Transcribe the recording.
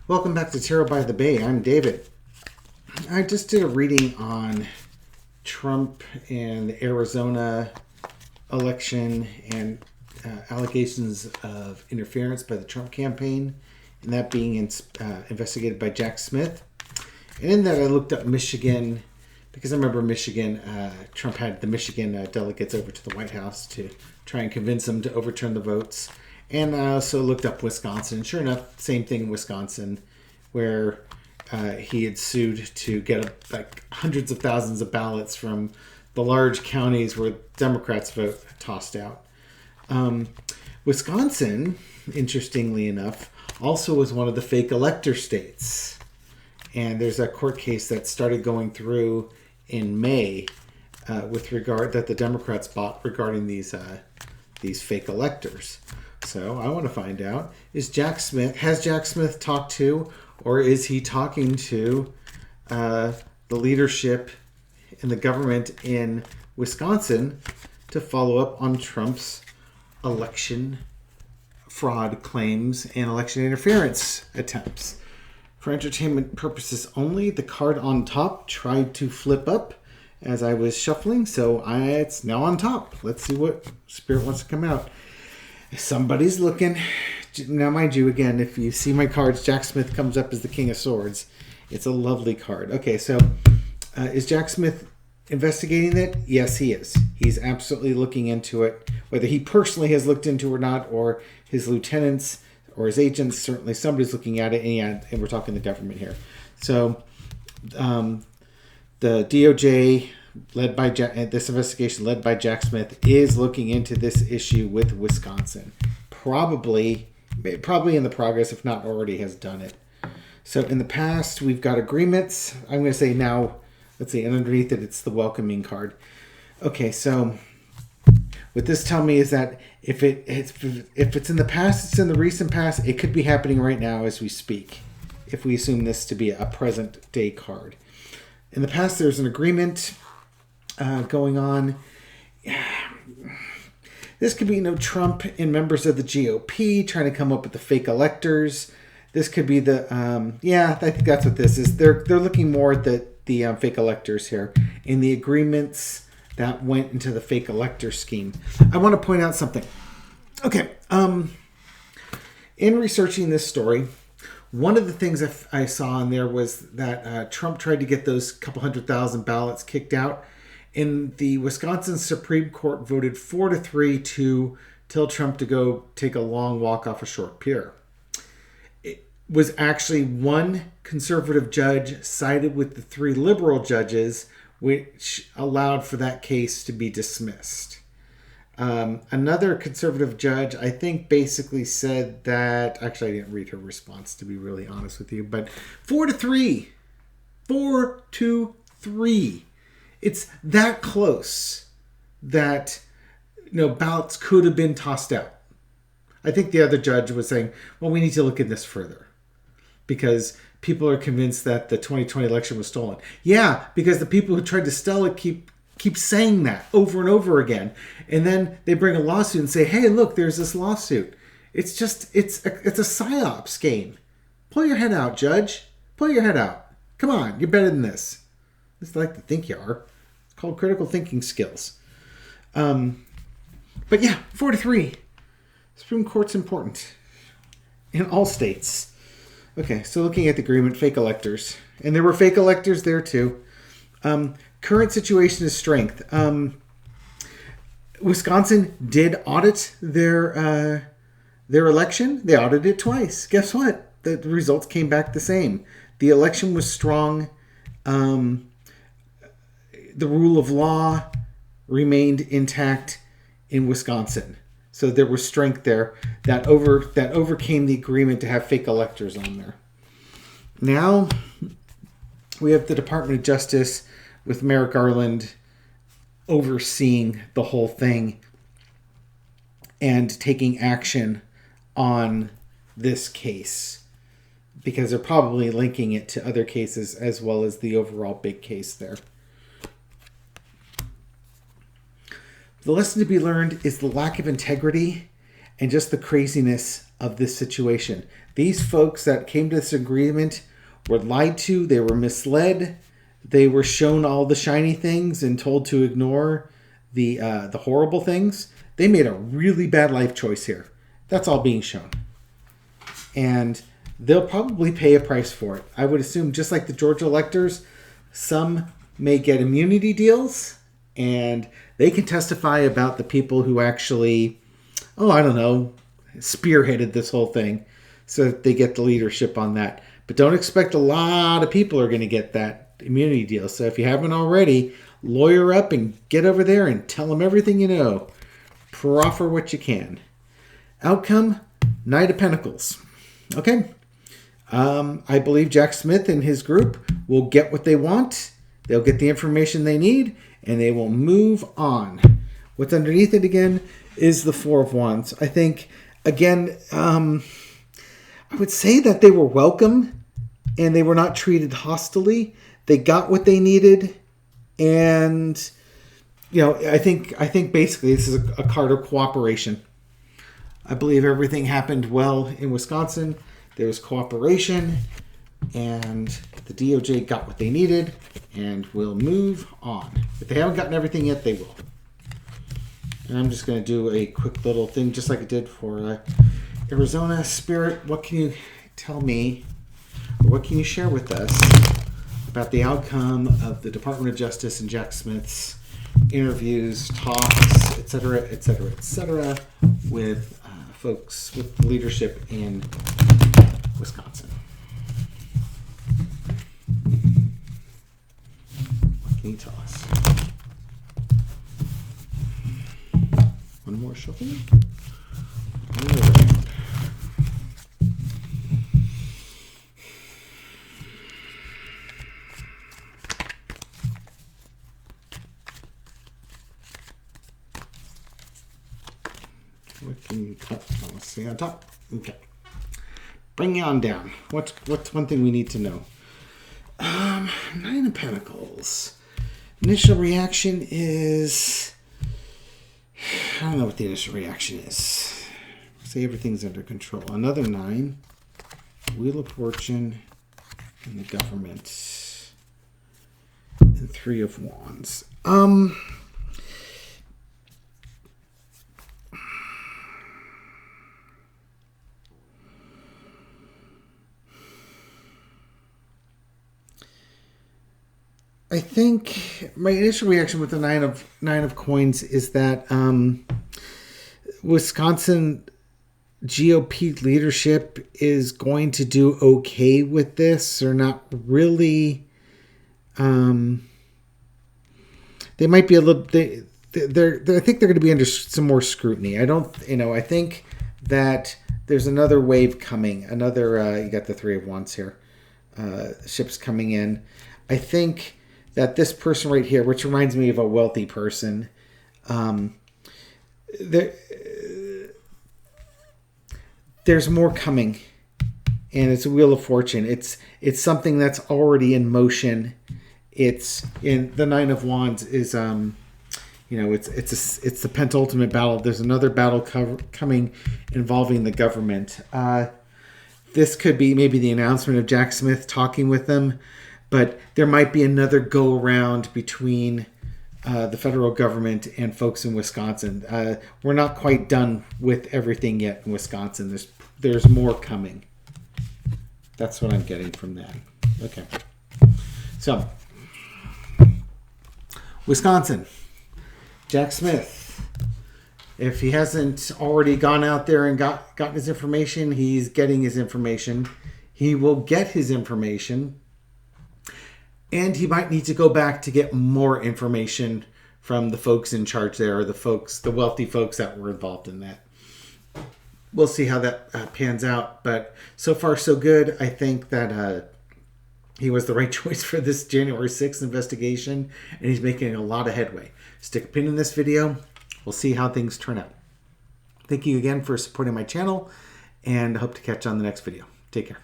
Welcome back to Tarot by the Bay. I'm David. I just did a reading on Trump and the Arizona election and allegations of interference by the Trump campaign, and that being investigated by Jack Smith. And in that, I looked up Michigan because I remember Michigan. Trump had the Michigan delegates over to the White House to try and convince them to overturn the votes. And I also looked up Wisconsin. Sure enough, same thing in Wisconsin, where he had sued to get hundreds of thousands of ballots from the large counties where Democrats vote tossed out. Wisconsin, interestingly enough, also was one of the fake elector states. And there's a court case that started going through in May with regard that the Democrats bought regarding these fake electors. So I want to find out, has Jack Smith talked to, or is he talking to the leadership and the government in Wisconsin to follow up on Trump's election fraud claims and election interference attempts? For entertainment purposes only, the card on top tried to flip up as I was shuffling, so it's now on top. Let's see what Spirit wants to come out. Somebody's looking. Now, mind you, again, if you see my cards, Jack Smith comes up as the King of Swords. It's a lovely card. Okay, so is Jack Smith investigating it? Yes, he is. He's absolutely looking into it. Whether he personally has looked into it or not, or his lieutenants or his agents, certainly somebody's looking at it. And we're talking the government here. So the DOJ, this investigation led by Jack Smith, is looking into this issue with Wisconsin. Probably in the progress, if not already has done it. So in the past, we've got agreements. I'm going to say now, let's see, and underneath it, it's the welcoming card. Okay, so what this tells me is that if it's in the past, it's in the recent past. It could be happening right now as we speak, if we assume this to be a present day card. In the past, there's an agreement going on. This could be Trump and members of the GOP trying to come up with the fake electors. This could be I think that's what this is. They're looking more at the fake electors here in the agreements that went into the fake elector scheme. I want to point out something. Okay, in researching this story, one of the things I saw in there was that Trump tried to get those couple 100,000 ballots kicked out. And the Wisconsin Supreme Court voted 4-3 to tell Trump to go take a long walk off a short pier. It was actually one conservative judge sided with the three liberal judges, which allowed for that case to be dismissed. Another conservative judge, I think, basically said that... Actually, I didn't read her response, to be really honest with you. But 4-3. 4-3. It's that close that ballots could have been tossed out. I think the other judge was saying, well, we need to look at this further because people are convinced that the 2020 election was stolen. Yeah, because the people who tried to steal it keep saying that over and over again. And then they bring a lawsuit and say, hey, look, there's this lawsuit. It's a psyops game. Pull your head out, judge. Pull your head out. Come on, you're better than this. At least I like to think you are. It's called critical thinking skills. But yeah, 4-3. Supreme Court's important in all states. Okay, so looking at the agreement, fake electors. And there were fake electors there too. Current situation is strength. Wisconsin did audit their election. They audited it twice. Guess what? The results came back the same. The election was strong. The rule of law remained intact in Wisconsin. So there was strength there that overcame the agreement to have fake electors on there. Now we have the Department of Justice with Merrick Garland overseeing the whole thing and taking action on this case because they're probably linking it to other cases as well as the overall big case there. The lesson to be learned is the lack of integrity and just the craziness of this situation. These folks that came to this agreement were lied to. They were misled. They were shown all the shiny things and told to ignore the horrible things. They made a really bad life choice here. That's all being shown. And they'll probably pay a price for it. I would assume, just like the Georgia electors, some may get immunity deals, and they can testify about the people who actually, spearheaded this whole thing, so that they get the leadership on that. But don't expect a lot of people are going to get that immunity deal. So if you haven't already, lawyer up and get over there and tell them everything you know. Proffer what you can. Outcome, Knight of Pentacles. Okay. I believe Jack Smith and his group will get what they want. They'll get the information they need, and they will move on. What's underneath it again is the Four of Wands. I think, again, I would say that they were welcome and they were not treated hostilely. They got what they needed, and I think basically this is a card of cooperation. I believe everything happened well in Wisconsin. There was cooperation, and the DOJ got what they needed, and will move on. If they haven't gotten everything yet, they will. And I'm just going to do a quick little thing, just like I did for Arizona. Spirit, what can you tell me, or what can you share with us about the outcome of the Department of Justice and Jack Smith's interviews, talks, etc., etc., etc., with folks with leadership in Wisconsin? What can you tell us? One more shuffle. What can you cut? Let's see on top. Okay. Bring you on down. What's one thing we need to know? Nine of Pentacles. Initial reaction is... I don't know what the initial reaction is. Say everything's under control. Another 9. Wheel of Fortune. And the government. And 3 of Wands. I think my initial reaction with the nine of coins is that Wisconsin GOP leadership is going to do okay with this, or not really. They might be a little. I think they're going to be under some more scrutiny. I think that there's another wave coming. Another. You got the 3 of Wands here. Ships coming in. I think that this person right here, which reminds me of a wealthy person, there's more coming, and it's a Wheel of Fortune. It's something that's already in motion. It's in the 9 of Wands is it's the penultimate battle. There's another battle coming involving the government. This could be maybe the announcement of Jack Smith talking with them. But there might be another go-around between the federal government and folks in Wisconsin. We're not quite done with everything yet in Wisconsin. There's more coming. That's what I'm getting from that. Okay. So, Wisconsin. Jack Smith. If he hasn't already gone out there and gotten his information, he's getting his information. He will get his information. And he might need to go back to get more information from the folks in charge there, or the wealthy folks that were involved in that. We'll see how that pans out. But so far, so good. I think that he was the right choice for this January 6th investigation, and he's making a lot of headway. Stick a pin in this video. We'll see how things turn out. Thank you again for supporting my channel, and I hope to catch you on the next video. Take care.